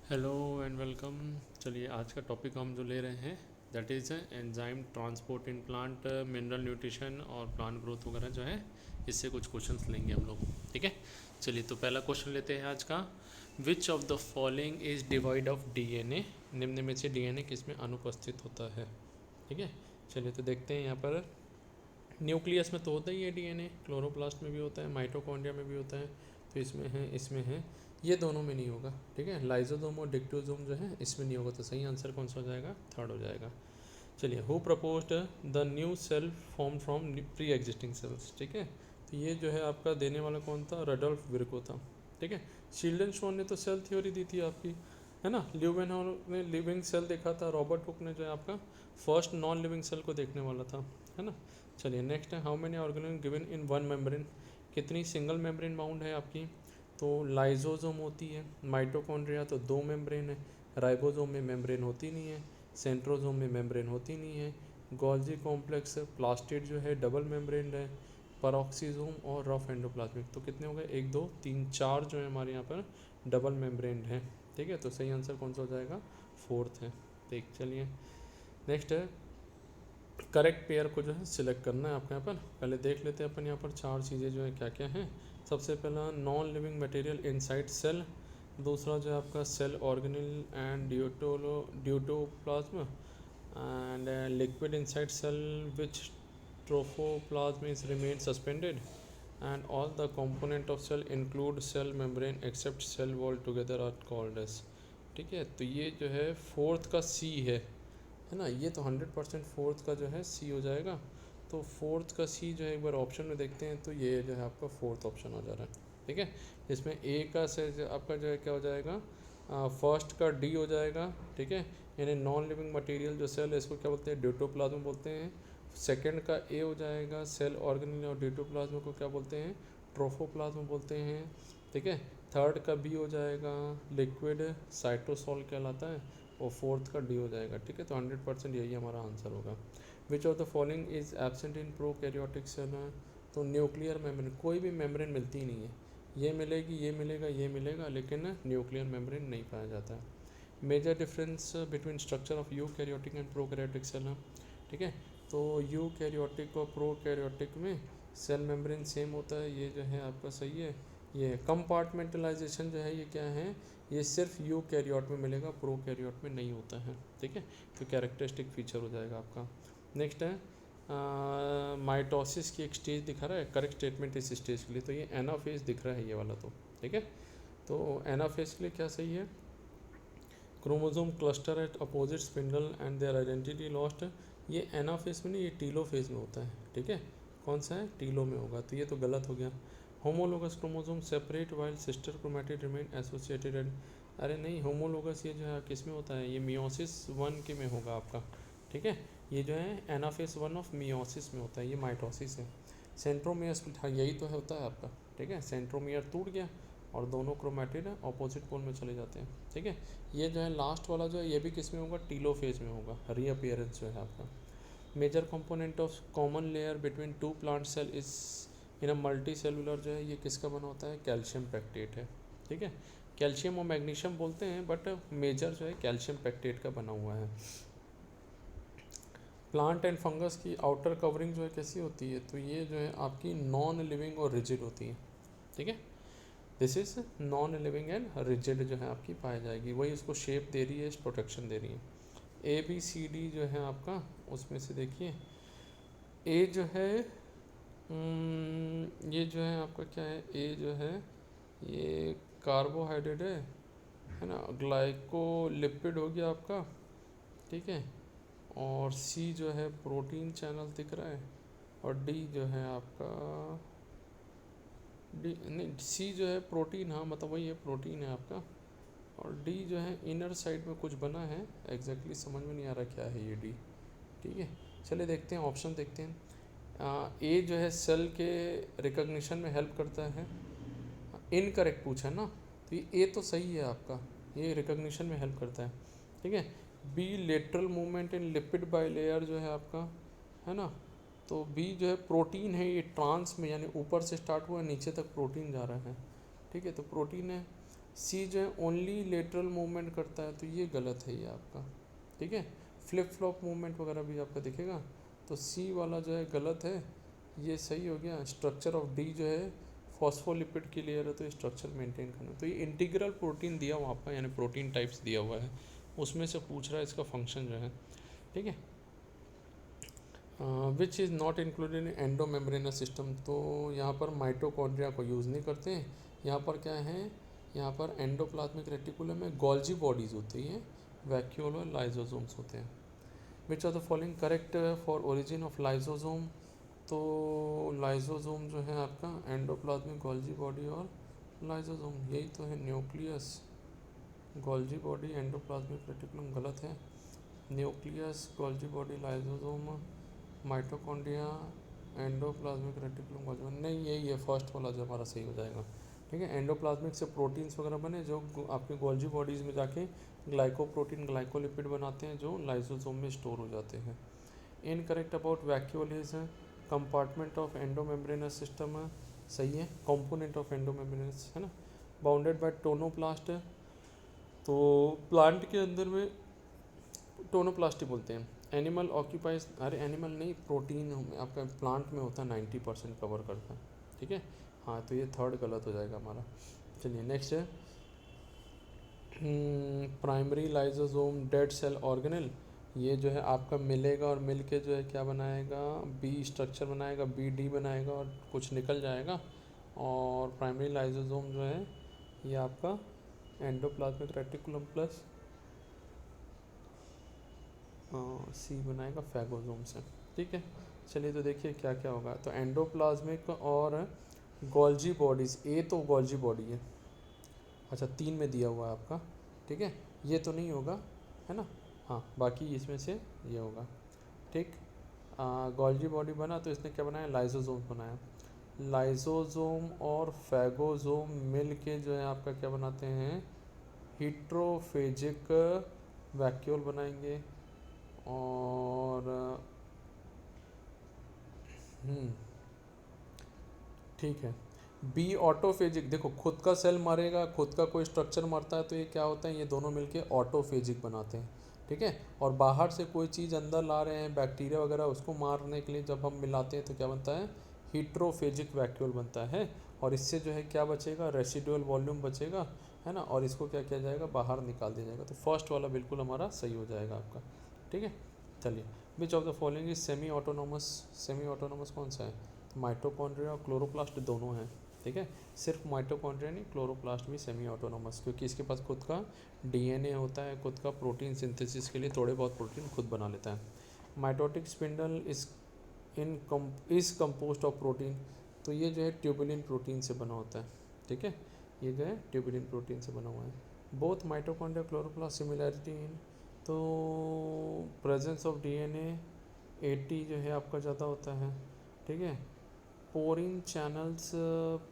Hello and welcome. चलिए आज का टॉपिक हम जो ले रहे हैं that is enzyme transport in plant mineral nutrition और प्लांट ग्रोथ वगैरह जो है, इससे कुछ क्वेश्चंस लेंगे हम लोग। ठीक है, चलिए तो पहला क्वेश्चन लेते हैं आज का। विच of the following is divide of DNA? निम्न में से डीएनए किस में अनुपस्थित होता है? ठीक है, चलिए तो देखते हैं। यहाँ पर न्यूक्लियस में तो होता ही है डीएनए, क्लोरोप्लास्ट में भी होता है, माइटोकॉन्ड्रिया में भी होता है, तो इसमें है, ये दोनों में नहीं होगा। ठीक है, लाइजोसोम और डिक्टोसोम जो है इसमें नहीं होगा, तो सही आंसर कौन सा हो जाएगा? थर्ड हो जाएगा। चलिए, who proposed the new cell form from pre existing cells? ठीक है, तो ये जो है आपका देने वाला कौन था? रडोल्फ विर्को था। ठीक है, शील्डन शोन ने तो सेल थ्योरी दी थी आपकी, है ना। ल्यूवेनहॉल ने लिविंग सेल देखा था, रॉबर्ट हुक ने जो है आपका फर्स्ट नॉन लिविंग सेल को देखने वाला था, है ना। चलिए नेक्स्ट है, how many organism given in one membrane? कितनी सिंगल मेम्ब्रेन बाउंड है आपकी? तो लाइजोसोम होती है, माइटोकॉन्ड्रिया तो दो मेम्ब्रेन है, राइबोसोम में मेम्ब्रेन होती नहीं है, सेंट्रोसोम में मेम्ब्रेन होती नहीं है, गोल्जी कॉम्प्लेक्स प्लास्टिड जो है डबल मेम्ब्रेन है, परऑक्सीसोम और रफ एंडोप्लाज्मिक। तो कितने हो गए? एक दो तीन चार जो है हमारे यहाँ पर डबल मेम्ब्रेन है। ठीक है, तो सही आंसर कौन सा हो जाएगा? फोर्थ है। देख चलिए, नेक्स्ट है, करेक्ट पेयर को जो है सिलेक्ट करना है आपके यहाँ पर। पहले देख लेते हैं अपन यहाँ पर चार चीज़ें जो है क्या क्या हैं। सबसे पहला, non living material inside cell. दूसरा जो है आपका cell organelle and deutoplasm and liquid inside cell which trophoplasm is remain suspended and all the component of cell include cell membrane except cell wall together are called as. ठीक है, तो ये जो है फोर्थ का सी है ना। ये तो 100% फोर्थ का जो है सी हो जाएगा। तो फोर्थ का सी जो है एक बार ऑप्शन में देखते हैं, तो ये जो है आपका फोर्थ ऑप्शन हो जा रहा है। ठीक है, जिसमें ए का से आपका जो है क्या हो जाएगा? फर्स्ट का डी हो जाएगा। ठीक है, यानी नॉन लिविंग मटेरियल जो सेल है इसको क्या बोलते हैं? ड्यूटोप्लाज्म बोलते हैं। सेकंड का ए हो जाएगा, सेल ऑर्गेनेल और ड्यूटोप्लाज्म को क्या बोलते हैं? ट्रोफोप्लाज्म बोलते हैं। ठीक है, थर्ड का बी हो जाएगा, लिक्विड साइटोसॉल कहलाता है, और फोर्थ का डी हो जाएगा। ठीक है, तो 100% यही हमारा आंसर होगा। Which of the following is absent in prokaryotic cell? तो न्यूक्लियर मेम्ब्रेन, कोई भी मेम्ब्रेन मिलती ही नहीं है। ये मिलेगी, ये मिलेगा, ये मिलेगा, लेकिन न्यूक्लियर मेम्ब्रेन नहीं पाया जाता है। Major difference between structure of eukaryotic and prokaryotic cell है। ठीक है, तो यूकैरियोटिक और प्रोकैरियोटिक में सेल मेम्ब्रेन सेम होता है, ये जो है आपका सही है। ये कंपार्टमेंटलाइजेशन जो है ये क्या है? ये सिर्फ यूकैरियोट में मिलेगा, प्रोकैरियोट में नहीं होता है। ठीक है, तो कैरेक्टरिस्टिक फीचर हो जाएगा आपका। नेक्स्ट है, माइटोसिस की एक स्टेज दिखा रहा है, करेक्ट स्टेटमेंट इस स्टेज के लिए, तो ये एनाफेज दिख रहा है ये वाला। तो ठीक है, तो एनाफेज के लिए क्या सही है? Chromosome cluster eight opposite spindle and their identity lost. ये एनाफेज में नहीं, ये टीलोफेज में होता है। ठीक है, कौन सा है? टीलो में होगा, तो ये तो गलत हो गया। Homologous chromosome separate while sister chromatid remain associated and, अरे नहीं, होमोलोगस ये जो है किस में होता है? ये मियोसिस 1 के में होगा आपका। ठीक है, ये जो है एनाफेज 1 ऑफ मियोसिस में होता है, ये माइटोसिस है। सेंट्रोमियर स्प्लिट, हाँ यही तो होता है आपका। ठीक है, सेंट्रोमियर टूट गया और दोनों क्रोमैटिड ऑपोजिट पोल में चले जाते हैं। ठीक है, ये जो है लास्ट वाला जो है ये भी किस में होगा? टीलोफेज में होगा, रीअपियरेंस जो है आपका। Major component of common layer between two plant cell is in a multicellular जो है ये किसका बना होता है? कैल्शियम पैक्टेट है। ठीक है, कैल्शियम और मैग्नीशियम बोलते हैं, बट मेजर जो है कैल्शियम पैक्टेट का बना हुआ है। प्लांट एंड फंगस की आउटर कवरिंग जो है कैसी होती है? तो ये जो है आपकी नॉन लिविंग और रिजिड होती है। ठीक है, this is non living and rigid जो है आपकी पाई जाएगी, वही उसको शेप दे रही है, प्रोटेक्शन दे रही है। ए बी सी डी जो है आपका, उसमें से देखिए ए जो है, ये जो है आपका क्या है? ए जो है ये कार्बोहाइड्रेट है ना, ग्लाइकोलिपिड हो गया आपका। ठीक है, और सी जो है प्रोटीन चैनल दिख रहा है, और डी जो है आपका, डी नहीं, सी जो है प्रोटीन, हाँ मतलब वही है, प्रोटीन है आपका। और डी जो है इनर साइड में कुछ बना है, एग्जैक्टली समझ में नहीं आ रहा क्या है ये डी। ठीक है, चलिए देखते हैं, ऑप्शन देखते हैं। ए जो है सेल के रिकग्निशन में हेल्प करता है, इनकरेक्ट पूछा है ना, तो ये ए तो सही है आपका, ये रिकग्निशन में हेल्प करता है। ठीक है, B lateral movement in lipid bilayer जो है आपका, है ना, तो बी जो है प्रोटीन है, ये ट्रांस में यानी ऊपर से स्टार्ट हुआ नीचे तक प्रोटीन जा रहा है। ठीक है, तो प्रोटीन है। सी जो है ओनली लेटरल मूवमेंट करता है, तो ये गलत है ये आपका, ठीक है। फ्लिप फ्लॉप मूवमेंट वगैरह भी आपका दिखेगा, तो सी वाला जो है गलत है, ये सही हो गया। स्ट्रक्चर ऑफ डी जो है फॉस्फोलिपिड की लेयर है, तो स्ट्रक्चर मेंटेन करना। तो ये इंटीग्रल प्रोटीन दिया हुआ आपका, यानी प्रोटीन टाइप्स दिया हुआ है, उसमें से पूछ रहा है इसका फंक्शन जो है, ठीक है। Which is not included in endomembranes system, तो यहाँ पर माइटोकॉन्ड्रिया को यूज़ नहीं करते हैं। यहाँ पर क्या है, यहाँ पर एंडोप्लाज्मिक रेटिकुलम में गोल्जी बॉडीज़ होती हैं, वैक्यूल और लाइजोसोम्स होते हैं। Which are the following correct for origin of lysosome, तो लाइजोसोम जो है आपका एंडोप्लाज्मिक गोल्जी बॉडी और लाइजोसोम, यही तो है। Nucleus, Golgi body, endoplasmic reticulum गलत है। Nucleus, Golgi body, lysosome, mitochondria, endoplasmic reticulum, Golgi body, नहीं यही है फर्स्ट वाला जो हमारा सही हो जाएगा, ठीक है। एंडोप्लाज्मिक से प्रोटीन्स वगैरह बने जो आपके गोल्जी बॉडीज़ में जाके ग्लाइकोप्रोटीन, ग्लाइकोलिपिड बनाते हैं, जो लाइसोसोम में स्टोर हो जाते हैं। Incorrect about vacuole is compartment of endomembranes system, सही है। कंपोनेंट ऑफ एंडोमेम्ब्रेनस है ना। बाउंडेड बाय टोनोप्लास्ट, तो प्लांट के अंदर में टोनोप्लास्ट बोलते हैं। एनिमल ऑक्यूपाइज, अरे एनिमल नहीं, प्रोटीन आपका प्लांट में होता है 90% कवर करता है, ठीक है। हाँ, तो ये थर्ड गलत हो जाएगा हमारा। चलिए नेक्स्ट है primary lysosome dead cell organelle, ये जो है आपका मिलेगा और मिल के जो है क्या बनाएगा, बी स्ट्रक्चर बनाएगा, बी डी बनाएगा और कुछ निकल जाएगा। और प्राइमरी लाइजोसोम जो है ये आपका एंडोप्लाज्मिक रेटिकुलम प्लस सी बनाएगा फैगोसोम से, ठीक है। चलिए तो देखिए क्या क्या होगा। तो एंडोप्लाज्मिक और गोल्जी बॉडीज़, ए तो गोल्जी बॉडी है, अच्छा 3 में दिया हुआ है आपका, ठीक है। ये तो नहीं होगा, है ना, हाँ बाकी इसमें से ये होगा, ठीक। गोल्जी बॉडी बना तो इसने क्या बनाया, लाइसोसोम बनाया। लाइसोसोम और फैगोसोम मिल के जो है आपका क्या बनाते हैं, हीट्रोफेजिक वैक्यूल बनाएंगे। और ठीक है। बी ऑटोफेजिक, देखो खुद का सेल मरेगा, खुद का कोई स्ट्रक्चर मरता है, तो ये क्या होता है, ये दोनों मिलके ऑटोफेजिक बनाते हैं, ठीक है। और बाहर से कोई चीज़ अंदर ला रहे हैं, बैक्टीरिया वगैरह, उसको मारने के लिए जब हम मिलाते हैं तो क्या बनता है, हीट्रोफेजिक वैक्यूल बनता है। और इससे जो है क्या बचेगा, रेसिडुअल वॉल्यूम बचेगा, है ना। और इसको क्या किया जाएगा, बाहर निकाल दिया जाएगा। तो फर्स्ट वाला बिल्कुल हमारा सही हो जाएगा आपका, ठीक है। चलिए, विच of the following is semi autonomous, semi autonomous कौन सा है, तो माइटोकॉन्ड्रिया और क्लोरोप्लास्ट दोनों हैं, ठीक है। सिर्फ माइटोकॉन्ड्रिया नहीं, क्लोरोप्लास्ट भी सेमी ऑटोनोमस, क्योंकि इसके पास खुद का डीएनए होता है, खुद का प्रोटीन सिंथेसिस के लिए थोड़े बहुत प्रोटीन खुद बना लेता है। Mitotic spindle is compost of protein, तो ये जो है ट्यूबुलिन प्रोटीन से बना होता है, ठीक है। ये जो है ट्यूबुलिन प्रोटीन से बना हुआ है। बोथ माइटोकॉन्ड्रिया क्लोरोप्लास्ट सिमिलैरिटी इन, तो प्रेजेंस ऑफ डीएनए 80 जो है आपका ज़्यादा होता है, ठीक है। पोरिन चैनल्स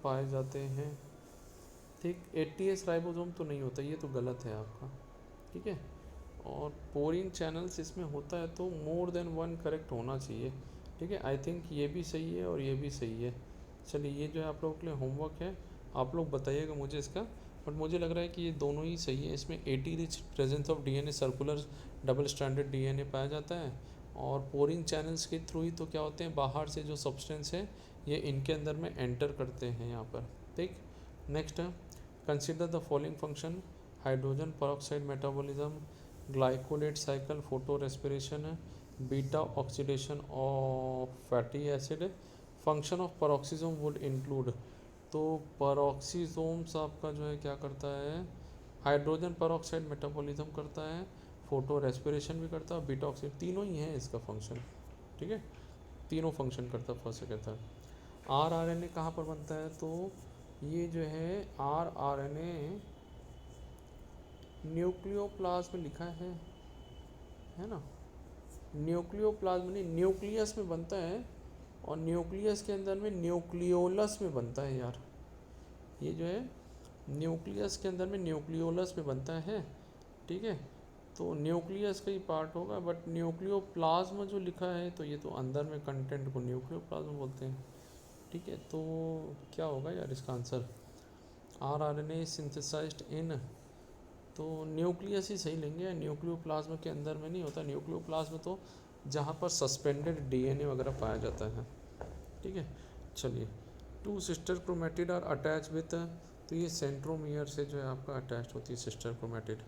पाए जाते हैं, ठीक। 80S राइबोसोम तो नहीं होता, ये तो गलत है आपका, ठीक है। और पोरिन चैनल्स इसमें होता है तो मोर देन 1 करेक्ट होना चाहिए, ठीक है। आई थिंक ये भी सही है और ये भी सही है। चलिए, ये जो है आप लोगों के लिए होमवर्क है, आप लोग बताइएगा मुझे इसका, बट मुझे लग रहा है कि ये दोनों ही सही है। इसमें 80 rich presence of DNA, circular double stranded DNA पाया जाता है। और पोरिन चैनल्स के थ्रू ही तो क्या होते हैं, बाहर से जो सब्सटेंस है ये इनके अंदर में एंटर करते हैं यहाँ पर, ठीक। नेक्स्ट है, consider the following function, hydrogen peroxide metabolism, glycolate cycle, photo respiration, beta oxidation of fatty acid. Function of peroxisome would include, तो परऑक्सीजोम्स आपका जो है क्या करता है, हाइड्रोजन परऑक्साइड मेटाबॉलिज्म करता है, फोटो रेस्पिरेशन भी करता है, बीटा ऑक्सीड, तीनों ही है इसका फंक्शन, ठीक है। तीनों फंक्शन करता है, फर्स्ट से कहता है। आरआरएनए कहाँ पर बनता है, तो ये जो है आरआरएनए न्यूक्लियोप्लाज्म में लिखा है ना, न्यूक्लियोप्लाज्म नहीं, न्यूक्लियस में बनता है। और न्यूक्लियस के अंदर में न्यूक्लियोलस में बनता है यार, ये जो है न्यूक्लियस के अंदर में न्यूक्लियोलस में बनता है, ठीक है। तो न्यूक्लियस का ही पार्ट होगा, बट न्यूक्लियोप्लाज्म जो लिखा है तो ये तो अंदर में कंटेंट को न्यूक्लियोप्लाज्म बोलते हैं, ठीक है। तो क्या होगा यार इसका आंसर, RNA सिंथेसाइज्ड इन, तो न्यूक्लियस ही सही लेंगे, न्यूक्लियोप्लाज्म के अंदर में नहीं होता। न्यूक्लियोप्लाज्म तो जहाँ पर सस्पेंडेड डीएनए वगैरह पाया जाता है। ठीक है, चलिए। Two sister chromatid are attach with, तो ये सेंट्रोमियर से जो है आपका अटैच होती है सिस्टर क्रोमेटिड।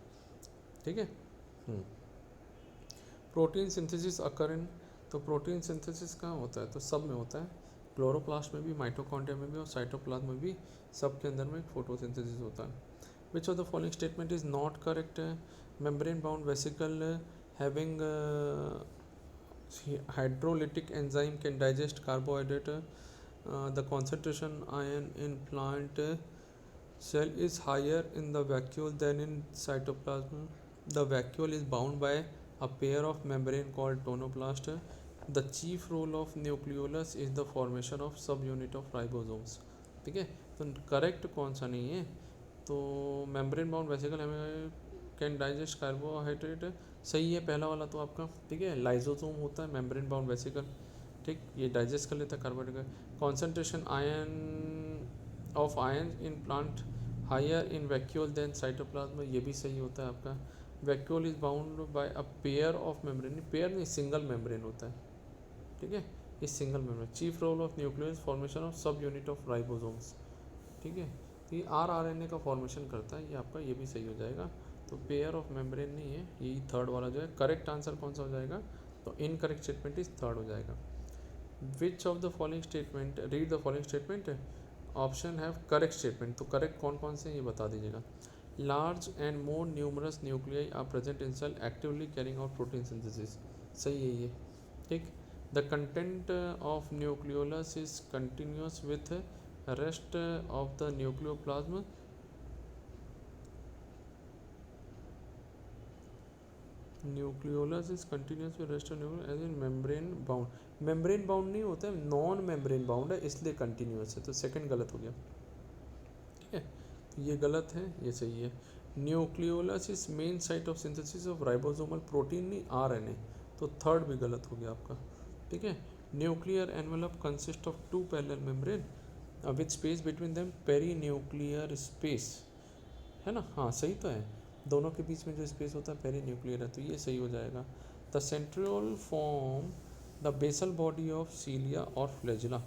ठीक है। प्रोटीन सिंथेसिस अकर इन, तो प्रोटीन सिंथेसिस कहाँ होता है, तो सब में होता है, क्लोरोप्लास्ट में भी, माइटोकॉन्ड्रिया में भी और साइटोप्लाज्म में भी, सब के अंदर में फोटोसिंथेसिस होता है। Which of the following statement is not correct, membrane bound vesicle having hydrolytic enzyme can digest carbohydrate, the concentration ion in plant cell is higher in the vacuole than in cytoplasm. The vacuole is bound by a pair of membrane called tonoplast. The chief role of nucleolus is the formation of subunit of ribosomes. ठीक है, तो correct कौन सा नहीं है, तो membrane bound vesicle हमें can digest carbohydrate, सही है पहला वाला तो आपका। ठीक है, लाइजोसोम होता है मेम्ब्रेन बाउंड वेसिकल, ठीक, ये डाइजेस्ट कर लेता है carbohydrate. Concentration ion of ion in plant higher in vacuole than cytoplasm, ये भी सही होता है आपका। Vacuole is bound by a pair of membrane, pair नहीं सिंगल मेम्ब्रेन होता है। ठीक है, ये single membrane. Chief role of nucleus formation of subunit of ribosomes. ठीक है, तो ये RNA का फॉर्मेशन करता है, ये आपका ये भी सही हो जाएगा। तो पेयर ऑफ मेम्ब्रेन नहीं है, यही थर्ड वाला जो है करेक्ट आंसर कौन सा हो जाएगा, तो इनकरेक्ट स्टेटमेंट इज थर्ड हो जाएगा। Which of the following statement, read the following statement, option have correct statement, तो करेक्ट कौन कौन से ये बता दीजिएगा। Large and more numerous nuclei are present in cell actively carrying out protein synthesis, सही है ये। ठीक, the content of nucleolus is continuous with rest of the nucleoplasm, nucleolus is continuous with rest of nucleus as in membrane bound, membrane bound नहीं होता है, non membrane bound है इसलिए continuous है, तो सेकंड गलत हो गया। ठीक है, तो ये गलत है, ये सही है। Nucleolus is main site of synthesis of ribosomal protein, नहीं RNA, तो थर्ड भी गलत हो गया आपका। ठीक है, nuclear envelope consist of two parallel membrane with space between them, perinuclear space, है ना, हाँ सही तो है, दोनों के बीच में जो स्पेस होता है पेरी न्यूक्लियर है, तो ये सही हो जाएगा। The centriole form the basal body of cilia और फ्लैजिला,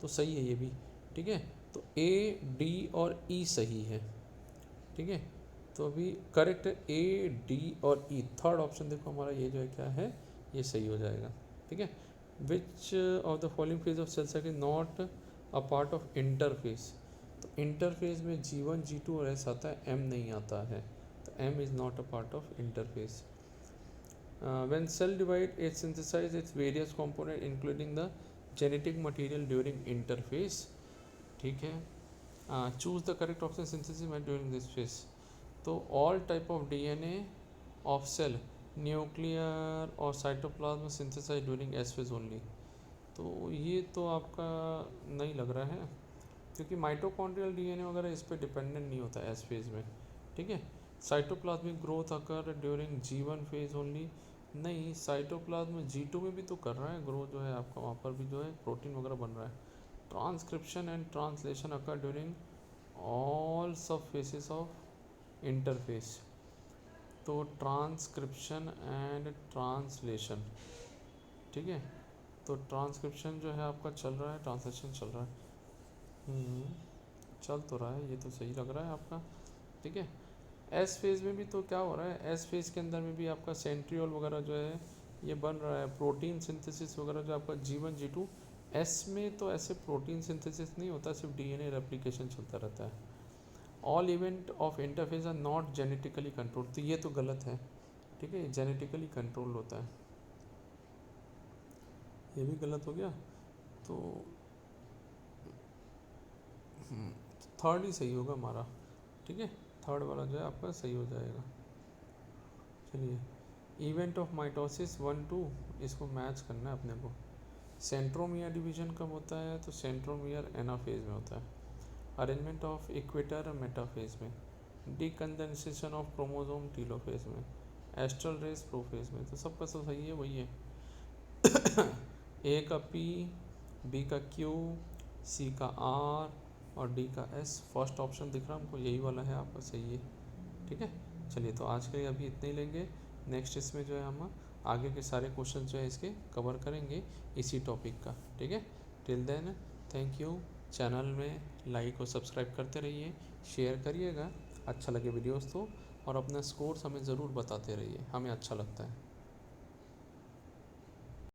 तो सही है ये भी। ठीक है, तो A, D और E सही है। ठीक है, तो अभी करेक्ट A, D और E, थर्ड ऑप्शन देखो हमारा ये जो है क्या है, ये सही हो जाएगा। ठीक है, which of the following phase of cell cycle not a part of interphase, तो इंटरफेस में G1, G2 और S आता है, M नहीं आता है, तो M is not a part of interphase. When cell divide it synthesize its various component including the genetic material during interphase. ठीक है, choose the correct option synthesis में ड्यूरिंग दिस फेज, तो all type of DNA of cell nuclear और cytoplasm synthesize during S phase only, तो ये तो आपका नहीं लग रहा है, क्योंकि माइटोकॉन्ड्रियल DNA वगैरह इस पर डिपेंडेंट नहीं होता है S फेज में। ठीक है, cytoplasmic growth occur during G1 phase only, नहीं, साइटोप्लाज्म G2 में भी तो कर रहा है ग्रोथ, जो है आपका वहाँ पर भी जो है प्रोटीन वगैरह बन रहा है। Transcription and translation occur during all सब फेसेस ऑफ इंटरफेस, तो ट्रांसक्रिप्शन एंड ट्रांसलेशन। ठीक है, तो ट्रांसक्रिप्शन जो है आपका चल रहा है, ट्रांसलेशन चल रहा है, चल तो रहा है, ये तो सही लग रहा है आपका। ठीक है, एस फेज़ में भी तो क्या हो रहा है, एस फेज़ के अंदर में भी आपका सेंट्रियोल वगैरह जो है ये बन रहा है, प्रोटीन सिंथेसिस वगैरह जो आपका G1, G2, एस में तो ऐसे प्रोटीन सिंथेसिस नहीं होता, सिर्फ DNA रेप्लिकेशन चलता रहता है। All event of interphase are not genetically control, तो ये तो गलत है। ठीक है, जेनेटिकली कंट्रोल होता है, ये भी गलत हो गया, तो थर्ड ही सही होगा हमारा। ठीक है, थर्ड वाला जो है आपका सही हो जाएगा। चलिए, इवेंट ऑफ माइटोसिस 1-2, इसको मैच करना है अपने को। सेंट्रोमियर डिवीजन कब होता है, तो सेंट्रोमियर एनाफेज में होता है। अरेंजमेंट ऑफ इक्वेटर मेटाफेज में। डीकंडेंसेशन ऑफ क्रोमोसोम टीलोफेज में। एस्ट्रल रेस प्रोफेज में, तो सबका सब सही है, वही है। ए का P, B का Q, C का R, और डी का एस। फर्स्ट ऑप्शन दिख रहा है हमको, यही वाला है आपका, सही है। ठीक है, चलिए तो आज के लिए अभी इतने ही लेंगे। नेक्स्ट इसमें जो है हम आगे के सारे क्वेश्चन जो है इसके कवर करेंगे इसी टॉपिक का। ठीक है, till then thank you. Channel में लाइक और सब्सक्राइब करते रहिए, शेयर करिएगा अच्छा लगे वीडियोस तो, और अपना स्कोर्स हमें ज़रूर बताते रहिए, हमें अच्छा लगता है।